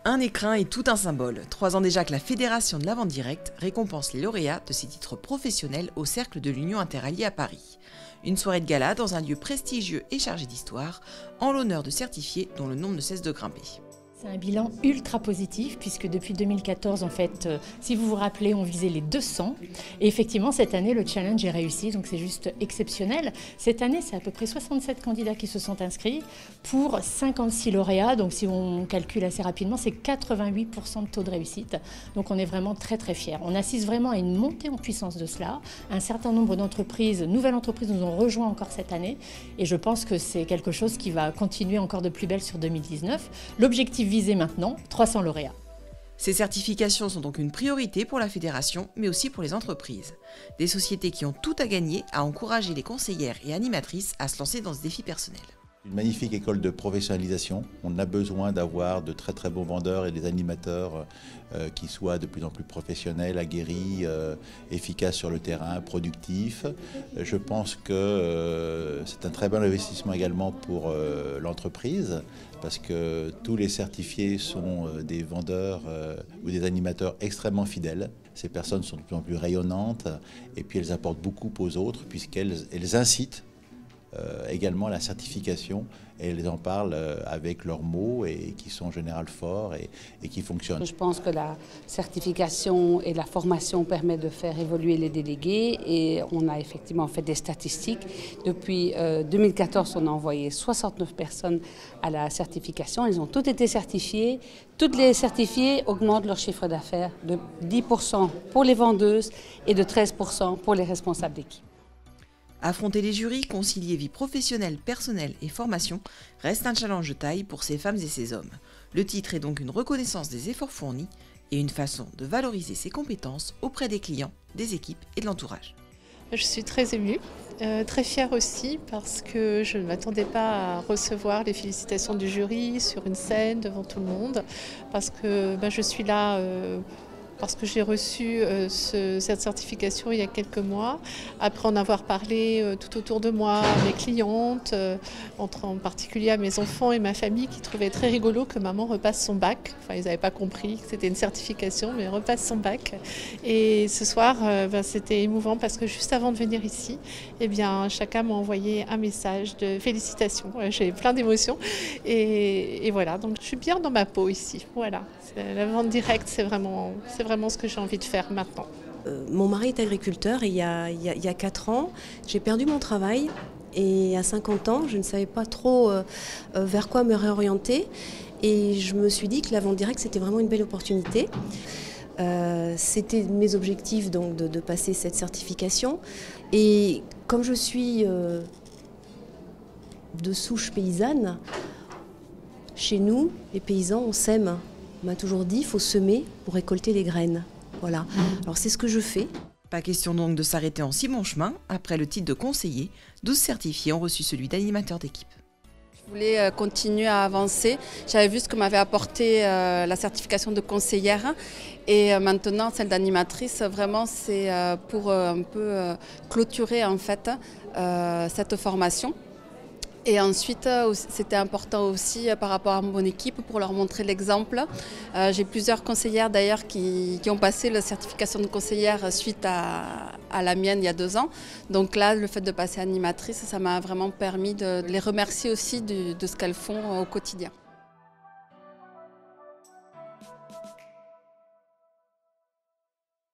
Un écrin est tout un symbole. 3 ans déjà que la Fédération de la vente directe récompense les lauréats de ces titres professionnels au Cercle de l'Union Interalliée à Paris. Une soirée de gala dans un lieu prestigieux et chargé d'histoire, en l'honneur de certifiés dont le nombre ne cesse de grimper. C'est un bilan ultra positif puisque depuis 2014, en fait, si vous vous rappelez, on visait les 200. Et effectivement, cette année, le challenge est réussi, donc c'est juste exceptionnel. Cette année, c'est à peu près 67 candidats qui se sont inscrits pour 56 lauréats. Donc si on calcule assez rapidement, c'est 88% de taux de réussite. Donc on est vraiment très très fiers. On assiste vraiment à une montée en puissance de cela. Un certain nombre d'entreprises, nouvelles entreprises nous ont rejoints encore cette année. Et je pense que c'est quelque chose qui va continuer encore de plus belle sur 2019. L'objectif visé maintenant, 300 lauréats. Ces certifications sont donc une priorité pour la fédération, mais aussi pour les entreprises. Des sociétés qui ont tout à gagner à encourager les conseillères et animatrices à se lancer dans ce défi personnel. Une magnifique école de professionnalisation. On a besoin d'avoir de très très bons vendeurs et des animateurs qui soient de plus en plus professionnels, aguerris, efficaces sur le terrain, productifs. Je pense que c'est un très bon investissement également pour l'entreprise parce que tous les certifiés sont des vendeurs ou des animateurs extrêmement fidèles. Ces personnes sont de plus en plus rayonnantes et puis elles apportent beaucoup aux autres puisqu'elles incitent également la certification et elles en parlent avec leurs mots et qui sont en général forts et qui fonctionnent. Je pense que la certification et la formation permettent de faire évoluer les délégués et on a effectivement fait des statistiques. Depuis 2014, on a envoyé 69 personnes à la certification. Ils ont toutes été certifiées. Toutes les certifiées augmentent leur chiffre d'affaires de 10% pour les vendeuses et de 13% pour les responsables d'équipe. Affronter les jurys, concilier vie professionnelle, personnelle et formation reste un challenge de taille pour ces femmes et ces hommes. Le titre est donc une reconnaissance des efforts fournis et une façon de valoriser ses compétences auprès des clients, des équipes et de l'entourage. Je suis très émue, très fière aussi parce que je ne m'attendais pas à recevoir les félicitations du jury sur une scène devant tout le monde parce que je suis là parce que j'ai reçu cette certification il y a quelques mois, après en avoir parlé tout autour de moi, à mes clientes, en particulier à mes enfants et ma famille qui trouvaient très rigolo que maman repasse son bac. Enfin, ils n'avaient pas compris que c'était une certification, mais repasse son bac. Et ce soir, c'était émouvant parce que juste avant de venir ici, chacun m'a envoyé un message de félicitations. J'ai plein d'émotions et voilà, donc je suis bien dans ma peau ici. Voilà, la vente directe, c'est vraiment ce que j'ai envie de faire maintenant. Mon mari est agriculteur et il y a 4 ans, j'ai perdu mon travail et à 50 ans, je ne savais pas trop vers quoi me réorienter et je me suis dit que la vente directe, c'était vraiment une belle opportunité. C'était mes objectifs donc de passer cette certification et comme je suis de souche paysanne, chez nous, les paysans, on sème. On m'a toujours dit, il faut semer pour récolter les graines. Voilà. Alors c'est ce que je fais. Pas question donc de s'arrêter en si bon chemin. Après le titre de conseiller, 12 certifiés ont reçu celui d'animateur d'équipe. Je voulais continuer à avancer. J'avais vu ce que m'avait apporté la certification de conseillère et maintenant celle d'animatrice. Vraiment, c'est pour un peu clôturer en fait cette formation. Et ensuite, c'était important aussi par rapport à mon équipe pour leur montrer l'exemple. J'ai plusieurs conseillères d'ailleurs qui ont passé la certification de conseillère suite à la mienne il y a 2 ans. Donc là, le fait de passer animatrice, ça m'a vraiment permis de les remercier aussi de ce qu'elles font au quotidien.